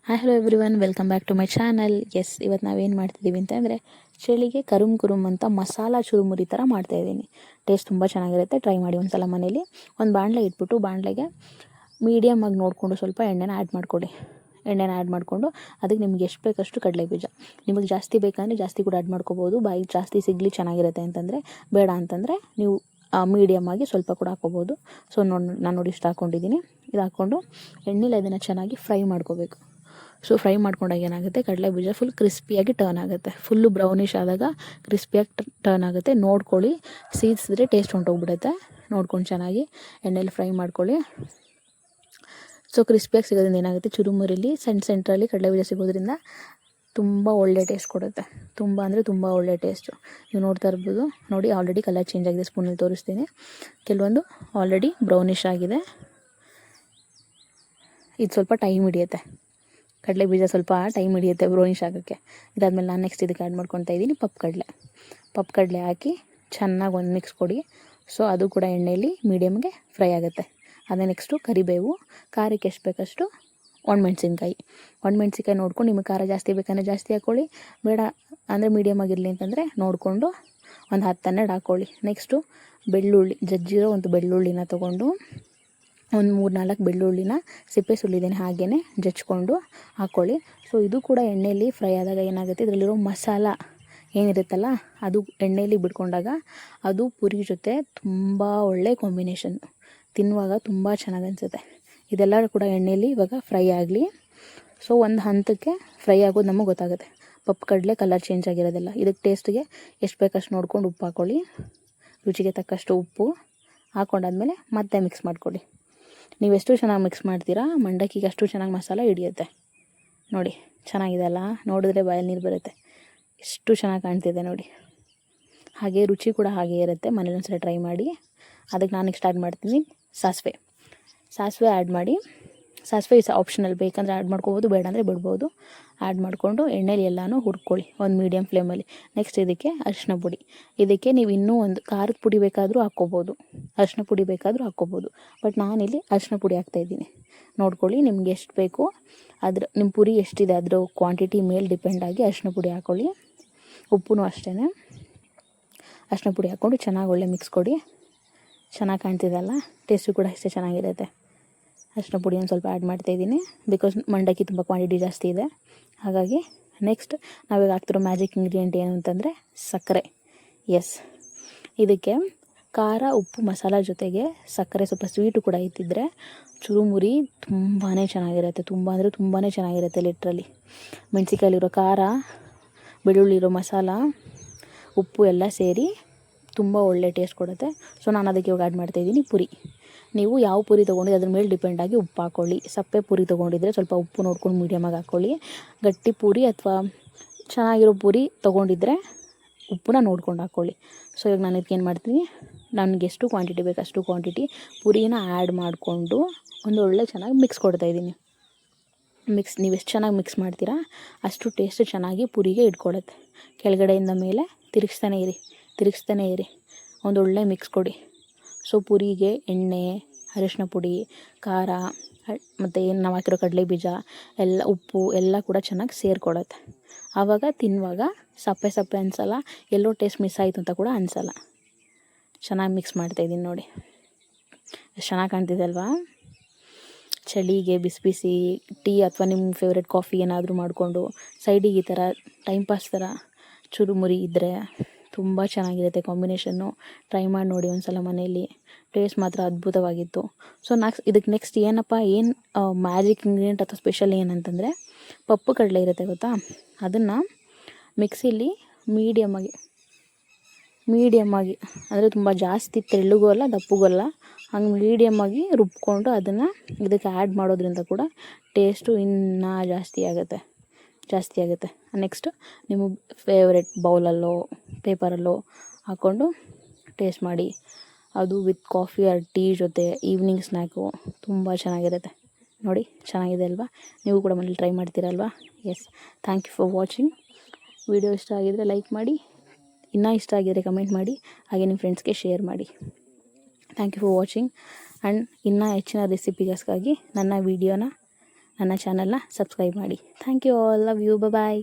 Hello everyone, welcome back to my channel. ಇವತ್ತು ನಾವೇನು ಮಾಡ್ತಿದ್ದೀವಿ ಅಂತಂದರೆ ಚಳಿಗೆ ಕರುಮ್ ಅಂತ ಮಸಾಲ ಚುರುಮುರಿ ಥರ ಮಾಡ್ತಾಯಿದ್ದೀನಿ. ಟೇಸ್ಟ್ ತುಂಬ ಚೆನ್ನಾಗಿರುತ್ತೆ, ಟ್ರೈ ಮಾಡಿ ಒಂದ್ಸಲ ಮನೇಲಿ. ಒಂದು ಬಾಣಲೆ ಇಟ್ಬಿಟ್ಟು ಬಾಣಲೆಗೆ ಮೀಡಿಯಮ್ ಆಗಿ ನೋಡಿಕೊಂಡು ಸ್ವಲ್ಪ ಎಣ್ಣೆನ ಆ್ಯಡ್ ಮಾಡಿಕೊಡಿ. ಎಣ್ಣೆನ ಆ್ಯಡ್ ಮಾಡಿಕೊಂಡು ಅದಕ್ಕೆ ನಿಮ್ಗೆ ಎಷ್ಟು ಬೇಕಷ್ಟು ಕಡಲೆ ಬೀಜ, ನಿಮಗೆ ಜಾಸ್ತಿ ಬೇಕಂದರೆ ಜಾಸ್ತಿ ಕೂಡ ಆ್ಯಡ್ ಮಾಡ್ಕೋಬೋದು. ಬಾಯಿಗೆ ಜಾಸ್ತಿ ಸಿಗಲಿ ಚೆನ್ನಾಗಿರುತ್ತೆ ಅಂತಂದರೆ, ಬೇಡ ಅಂತಂದರೆ ನೀವು ಮೀಡಿಯಮ್ ಆಗಿ ಸ್ವಲ್ಪ ಕೂಡ ಹಾಕ್ಕೋಬೋದು. ಸೊ ನಾನು ನೋಡಿ ಇಷ್ಟು ಹಾಕ್ಕೊಂಡಿದ್ದೀನಿ. ಇದು ಹಾಕ್ಕೊಂಡು ಎಣ್ಣೆಲಿ ಅದನ್ನು ಚೆನ್ನಾಗಿ ಫ್ರೈ ಮಾಡ್ಕೋಬೇಕು. ಸೊ ಫ್ರೈ ಮಾಡ್ಕೊಂಡಾಗ ಏನಾಗುತ್ತೆ, ಕಡಲೆ ಬೀಜ ಫುಲ್ ಕ್ರಿಸ್ಪಿಯಾಗಿ ಟರ್ನ್ ಆಗುತ್ತೆ. ಫುಲ್ಲು ಬ್ರೌನಿಷ್ ಆದಾಗ ಕ್ರಿಸ್ಪಿಯಾಗಿ ಟರ್ನ್ ಆಗುತ್ತೆ. ನೋಡ್ಕೊಳ್ಳಿ, ಸೀದಿಸಿದ್ರೆ ಟೇಸ್ಟ್ ಹೊಂಟೋಗ್ಬಿಡುತ್ತೆ. ನೋಡ್ಕೊಂಡು ಚೆನ್ನಾಗಿ ಎಣ್ಣೆಲಿ ಫ್ರೈ ಮಾಡ್ಕೊಳ್ಳಿ. ಸೊ ಕ್ರಿಸ್ಪಿಯಾಗಿ ಸಿಗೋದ್ರಿಂದ ಏನಾಗುತ್ತೆ, ಚುರುಮುರಿಲಿ ಸೆಂಟ್ರಲ್ಲಿ ಕಡಲೆ ಬೀಜ ಸಿಗೋದ್ರಿಂದ ತುಂಬ ಒಳ್ಳೆ ಟೇಸ್ಟ್ ಕೊಡುತ್ತೆ. ತುಂಬ ಅಂದರೆ ತುಂಬ ಒಳ್ಳೆ ಟೇಸ್ಟು. ನೀವು ನೋಡ್ತಾ ಇರ್ಬೋದು, ನೋಡಿ ಆಲ್ರೆಡಿ ಕಲರ್ ಚೇಂಜ್ ಆಗಿದೆ. ಸ್ಪೂನಲ್ಲಿ ತೋರಿಸ್ತೀನಿ. ಕೆಲವೊಂದು ಆಲ್ರೆಡಿ ಬ್ರೌನಿಷ್ ಆಗಿದೆ. ಇದು ಸ್ವಲ್ಪ ಟೈಮ್ ಹಿಡಿಯುತ್ತೆ, ಕಡಲೆ ಬೀಜ ಸ್ವಲ್ಪ ಟೈಮ್ ಹಿಡಿಯುತ್ತೆ ಬ್ರೌನಿಷ್ ಆಗೋಕ್ಕೆ. ಇದಾದಮೇಲೆ ನಾನು ನೆಕ್ಸ್ಟ್ ಇದಕ್ಕೆ ಆ್ಯಡ್ ಮಾಡ್ಕೊತಾ ಇದ್ದೀನಿ ಪಪ್ಪು ಕಡಲೆ ಹಾಕಿ ಚೆನ್ನಾಗಿ ಒಂದು ಮಿಕ್ಸ್ ಕೊಡಿ. ಸೊ ಅದು ಕೂಡ ಎಣ್ಣೆಯಲ್ಲಿ ಮೀಡಿಯಮ್ಗೆ ಫ್ರೈ ಆಗುತ್ತೆ. ಅದೇ ನೆಕ್ಸ್ಟು ಕರಿಬೇವು, ಖಾರಕ್ಕೆ ಎಷ್ಟು ಬೇಕಷ್ಟು ಒಣಮೆಣ್ಸಿನ್ಕಾಯಿ ನೋಡ್ಕೊಂಡು, ನಿಮಗೆ ಖಾರ ಜಾಸ್ತಿ ಬೇಕಂದರೆ ಜಾಸ್ತಿ ಹಾಕ್ಕೊಳ್ಳಿ, ಬೇಡ ಅಂದರೆ ಮೀಡಿಯಮ್ ಆಗಿರಲಿ ಅಂತಂದರೆ ನೋಡಿಕೊಂಡು ಒಂದು 10-12 ಹಾಕ್ಕೊಳ್ಳಿ. ನೆಕ್ಸ್ಟು ಬೆಳ್ಳುಳ್ಳಿ, ಜಜ್ಜಿರೋ ಒಂದು ಬೆಳ್ಳುಳ್ಳಿನ ತೊಗೊಂಡು ಒಂದು 3-4 ಬೆಳ್ಳುಳ್ಳಿನ ಸಿಪ್ಪೆ ಸುಲಿದೇನೆ ಹಾಗೇ ಜಜ್ಕೊಂಡು ಹಾಕ್ಕೊಳ್ಳಿ. ಸೊ ಇದು ಕೂಡ ಎಣ್ಣೆಯಲ್ಲಿ ಫ್ರೈ ಆದಾಗ ಏನಾಗುತ್ತೆ, ಇದರಲ್ಲಿರೋ ಮಸಾಲ ಏನಿರುತ್ತಲ್ಲ ಅದು ಎಣ್ಣೆಯಲ್ಲಿ ಬಿಟ್ಕೊಂಡಾಗ ಅದು ಪುರಿ ಜೊತೆ ತುಂಬ ಒಳ್ಳೆ ಕಾಂಬಿನೇಷನ್, ತಿನ್ನುವಾಗ ತುಂಬ ಚೆನ್ನಾಗಿ ಅನಿಸುತ್ತೆ. ಇದೆಲ್ಲ ಕೂಡ ಎಣ್ಣೆಯಲ್ಲಿ ಇವಾಗ ಫ್ರೈ ಆಗಲಿ. ಸೊ ಒಂದು ಹಂತಕ್ಕೆ ಫ್ರೈ ಆಗೋದು ನಮಗೆ ಗೊತ್ತಾಗುತ್ತೆ. ಪಪ್ಪು ಕಡಲೆ ಕಲರ್ ಚೇಂಜ್ ಆಗಿರೋದಿಲ್ಲ. ಇದಕ್ಕೆ ಟೇಸ್ಟಿಗೆ ಎಷ್ಟು ಬೇಕಷ್ಟು ನೋಡ್ಕೊಂಡು ಉಪ್ಪು ಹಾಕ್ಕೊಳ್ಳಿ. ರುಚಿಗೆ ತಕ್ಕಷ್ಟು ಉಪ್ಪು ಹಾಕ್ಕೊಂಡಾದ್ಮೇಲೆ ಮತ್ತೆ ಮಿಕ್ಸ್ ಮಾಡ್ಕೊಳ್ಳಿ. ನೀವು ಎಷ್ಟು ಚೆನ್ನಾಗಿ ಮಿಕ್ಸ್ ಮಾಡ್ತೀರಾ, ಮಂಡಕ್ಕಿಗೆ ಅಷ್ಟು ಚೆನ್ನಾಗಿ ಮಸಾಲ ಹಿಡಿಯುತ್ತೆ. ನೋಡಿ ಚೆನ್ನಾಗಿದೆ ಅಲ್ಲ, ನೋಡಿದ್ರೆ ಬಾಯಲ್ಲಿ ನೀರು ಬರುತ್ತೆ, ಎಷ್ಟು ಚೆನ್ನಾಗಿ ಕಾಣ್ತಿದೆ ನೋಡಿ. ಹಾಗೆ ರುಚಿ ಕೂಡ ಹಾಗೆ ಇರುತ್ತೆ. ಮನೇಲಿ ಒಂದ್ಸಲ ಟ್ರೈ ಮಾಡಿ. ಅದಕ್ಕೆ ನಾನು ನೆಕ್ಸ್ಟ್ ಆ್ಯಡ್ ಮಾಡ್ತೀನಿ ಸಾಸಿವೆ ಆ್ಯಡ್ ಮಾಡಿ. ಸಾಸಿವೆ ಇಸ್ ಆಪ್ಷನಲ್, ಬೇಕಂದರೆ ಆ್ಯಡ್ ಮಾಡ್ಕೋಬೋದು, ಬೇಡ ಅಂದರೆ ಬಿಡ್ಬೋದು. ಆ್ಯಡ್ ಮಾಡಿಕೊಂಡು ಎಣ್ಣೆಲಿ ಎಲ್ಲನೂ ಹುರ್ಕೊಳ್ಳಿ ಒಂದು ಮೀಡಿಯಮ್ ಫ್ಲೇಮಲ್ಲಿ. ನೆಕ್ಸ್ಟ್ ಇದಕ್ಕೆ ಅರಿಶಿನ ಪುಡಿ. ಇದಕ್ಕೆ ನೀವು ಇನ್ನೂ ಒಂದು ಖಾರದ ಪುಡಿ ಬೇಕಾದರೂ ಹಾಕ್ಕೋಬೋದು, ಅರಿಶಿನ ಪುಡಿ ಬೇಕಾದರೂ ಹಾಕ್ಕೋಬೋದು. ಬಟ್ ನಾನಿಲ್ಲಿ ಅರಿಶಿನ ಪುಡಿ ಹಾಕ್ತಾಯಿದ್ದೀನಿ. ನೋಡ್ಕೊಳ್ಳಿ, ನಿಮ್ಗೆ ಎಷ್ಟು ಬೇಕು ನಿಮ್ಮ ಪುರಿ ಎಷ್ಟಿದೆ ಅದ್ರ ಕ್ವಾಂಟಿಟಿ ಮೇಲೆ ಡಿಪೆಂಡಾಗಿ ಅರಿಶಿನ ಪುಡಿ ಹಾಕ್ಕೊಳ್ಳಿ. ಉಪ್ಪು ಅಷ್ಟೇ, ಅರಿಶಿನ ಪುಡಿ ಹಾಕ್ಕೊಂಡು ಚೆನ್ನಾಗಿ ಒಳ್ಳೆ ಮಿಕ್ಸ್ ಕೊಡಿ. ಚೆನ್ನಾಗಿ ಕಾಣ್ತಿದೆಯಲ್ಲ, ಟೇಸ್ಟು ಕೂಡ ಅಷ್ಟೇ ಚೆನ್ನಾಗಿರುತ್ತೆ. ಅರಿಶಿನ ಪುಡಿ ಒಂದು ಸ್ವಲ್ಪ ಆ್ಯಡ್ ಮಾಡ್ತಾಯಿದ್ದೀನಿ, ಬಿಕಾಸ್ ಮಂಡಕ್ಕಿ ತುಂಬ ಕ್ವಾಂಟಿಟಿ ಜಾಸ್ತಿ ಇದೆ. ಹಾಗಾಗಿ ನೆಕ್ಸ್ಟ್ ನಾವೀಗ ಹಾಕ್ತಿರೋ ಮ್ಯಾಜಿಕ್ ಇಂಗ್ರೀಡಿಯೆಂಟ್ ಏನು ಅಂತಂದರೆ ಸಕ್ಕರೆ. ಇದಕ್ಕೆ ಖಾರ, ಉಪ್ಪು, ಮಸಾಲ ಜೊತೆಗೆ ಸಕ್ಕರೆ ಸ್ವಲ್ಪ ಸ್ವೀಟು ಕೂಡ ಇತ್ತಿದ್ರೆ ಚುರುಮುರಿ ತುಂಬಾ ಚೆನ್ನಾಗಿರುತ್ತೆ. ತುಂಬ ಅಂದರೆ ತುಂಬಾ ಚೆನ್ನಾಗಿರುತ್ತೆ. ಲಿಟ್ರಲಿ ಮೆಣಸಿಕಾಯಲ್ಲಿರೋ ಖಾರ, ಬೆಳ್ಳುಳ್ಳಿರೋ ಮಸಾಲ, ಉಪ್ಪು ಎಲ್ಲ ಸೇರಿ ತುಂಬ ಒಳ್ಳೆ ಟೇಸ್ಟ್ ಕೊಡುತ್ತೆ. ಸೊ ನಾನು ಅದಕ್ಕೆ ಇವಾಗ ಆ್ಯಡ್ ಮಾಡ್ತಾಯಿದ್ದೀನಿ ಪುರಿ. ನೀವು ಯಾವ ಪುರಿ ತೊಗೊಂಡಿದ್ರೆ ಅದ್ರ ಮೇಲೆ ಡಿಪೆಂಡಾಗಿ ಉಪ್ಪು ಹಾಕ್ಕೊಳ್ಳಿ. ಸಪ್ಪೆ ಪುರಿ ತೊಗೊಂಡಿದ್ರೆ ಸ್ವಲ್ಪ ಉಪ್ಪು ನೋಡ್ಕೊಂಡು ಮೀಡಿಯಮಾಗಿ ಹಾಕ್ಕೊಳ್ಳಿ. ಗಟ್ಟಿ ಪೂರಿ ಅಥವಾ ಚೆನ್ನಾಗಿರೋ ಪೂರಿ ತೊಗೊಂಡಿದ್ರೆ ಉಪ್ಪನ್ನ ನೋಡ್ಕೊಂಡು ಹಾಕ್ಕೊಳ್ಳಿ. ಸೊ ಇವಾಗ ನಾನು ಇದಕ್ಕೆ ಏನು ಮಾಡ್ತೀನಿ, ನನಗೆ ಎಷ್ಟು ಕ್ವಾಂಟಿಟಿ ಬೇಕು ಅಷ್ಟು ಕ್ವಾಂಟಿಟಿ ಪುರಿನ ಆ್ಯಡ್ ಮಾಡಿಕೊಂಡು ಒಂದು ಒಳ್ಳೆ ಚೆನ್ನಾಗಿ ಮಿಕ್ಸ್ ಕೊಡ್ತಾಯಿದ್ದೀನಿ. ನೀವು ಎಷ್ಟು ಚೆನ್ನಾಗಿ ಮಿಕ್ಸ್ ಮಾಡ್ತೀರಾ ಅಷ್ಟು ಟೇಸ್ಟ್ ಚೆನ್ನಾಗಿ ಪುರಿಗೆ ಇಟ್ಕೊಳ್ಳುತ್ತೆ. ಕೆಳಗಡೆಯಿಂದ ಮೇಲೆ ತಿರುಗಿಸ್ತಾನೆ ಇರಿ. ಒಂದೊಳ್ಳೆ ಮಿಕ್ಸ್ ಕೊಡಿ. ಸೊ ಪುರಿಗೆ ಎಣ್ಣೆ, ಅರಿಶಿನ ಪುಡಿ, ಖಾರ ಮತ್ತು ಏನು ನಾವು ಹಾಕಿರೋ ಕಡಲೆ ಬೀಜ ಎಲ್ಲ, ಉಪ್ಪು ಎಲ್ಲ ಕೂಡ ಚೆನ್ನಾಗಿ ಸೇರಿಕೊಡುತ್ತೆ. ಆವಾಗ ತಿನ್ನುವಾಗ ಸಪ್ಪೆ ಅನಿಸಲ್ಲ, ಎಲ್ಲೋ ಟೇಸ್ಟ್ ಮಿಸ್ ಆಯಿತು ಅಂತ ಕೂಡ ಅನಿಸಲ್ಲ. ಚೆನ್ನಾಗಿ ಮಿಕ್ಸ್ ಮಾಡ್ತಾಯಿದ್ದೀನಿ ನೋಡಿ, ಎಷ್ಟು ಚೆನ್ನಾಗಿ ಕಾಣ್ತಿದೆ ಅಲ್ವಾ. ಚಳಿಗೆ ಬಿಸಿ ಬಿಸಿ ಟೀ ಅಥವಾ ನಿಮ್ಮ ಫೇವ್ರೆಟ್ ಕಾಫಿ ಏನಾದರೂ ಮಾಡಿಕೊಂಡು ಸೈಡಿಗೆ ಈ ಥರ ಟೈಮ್ ಪಾಸ್ ಥರ ಚುರುಮುರಿ ಇದ್ದರೆ ತುಂಬ ಚೆನ್ನಾಗಿರುತ್ತೆ ಕಾಂಬಿನೇಷನ್ನು. ಟ್ರೈ ಮಾಡಿ ನೋಡಿ ಒಂದ್ಸಲ ಮನೆಯಲ್ಲಿ, ಟೇಸ್ಟ್ ಮಾತ್ರ ಅದ್ಭುತವಾಗಿತ್ತು. ಸೊ ಇದಕ್ಕೆ ನೆಕ್ಸ್ಟ್ ಏನು ಮ್ಯಾಜಿಕ್ ಇಂಗ್ರೀಡಿಯೆಂಟ್ ಅಥವಾ ಸ್ಪೆಷಲ್ ಏನಂತಂದರೆ ಪಪ್ಪು ಕಡಲೆ ಇರುತ್ತೆ ಗೊತ್ತಾ, ಅದನ್ನು ಮಿಕ್ಸಿಲಿ ಮೀಡಿಯಮ್ ಆಗಿ ಅಂದರೆ ತುಂಬ ಜಾಸ್ತಿ ತೆಳ್ಳಗೂ ಅಲ್ಲ ದಪ್ಪಗೂ ಅಲ್ಲ, ಹಂಗೆ ಮೀಡಿಯಮ್ಮಾಗಿ ರುಬ್ಕೊಂಡು ಅದನ್ನು ಇದಕ್ಕೆ ಆ್ಯಡ್ ಮಾಡೋದ್ರಿಂದ ಕೂಡ ಟೇಸ್ಟು ಇನ್ನೂ ಜಾಸ್ತಿ ಆಗುತ್ತೆ. ನೆಕ್ಸ್ಟ್ ನಿಮ್ಮ ಫೇವ್ರೆಟ್ ಬೌಲಲ್ಲೋ ಪೇಪರಲ್ಲೋ ಹಾಕ್ಕೊಂಡು ಟೇಸ್ಟ್ ಮಾಡಿ. ಅದು ವಿತ್ ಕಾಫಿ ಆರ್ ಟೀ ಜೊತೆ ಈವ್ನಿಂಗ್ ಸ್ನ್ಯಾಕು ತುಂಬ ಚೆನ್ನಾಗಿರುತ್ತೆ. ನೋಡಿ ಚೆನ್ನಾಗಿದೆ ಅಲ್ವಾ. ನೀವು ಕೂಡ ಮನೇಲಿ ಟ್ರೈ ಮಾಡ್ತೀರಲ್ವಾ. Thank you for watching. Video ಇಷ್ಟ ಆಗಿದರೆ ಲೈಕ್ ಮಾಡಿ, ಇನ್ನೂ ಇಷ್ಟ ಆಗಿದರೆ ಕಮೆಂಟ್ ಮಾಡಿ, ಹಾಗೆ ನಿಮ್ಮ ಫ್ರೆಂಡ್ಸ್ಗೆ ಶೇರ್ ಮಾಡಿ. Thank you for watching. And ಇನ್ನೂ ಹೆಚ್ಚಿನ ರೆಸಿಪೀಸ್ಗಾಗಿ ನನ್ನ ನನ್ನ ಚಾನಲ್ನ ಸಬ್ಸ್ಕ್ರೈಬ್ ಮಾಡಿ. Thank you all, love you, bye.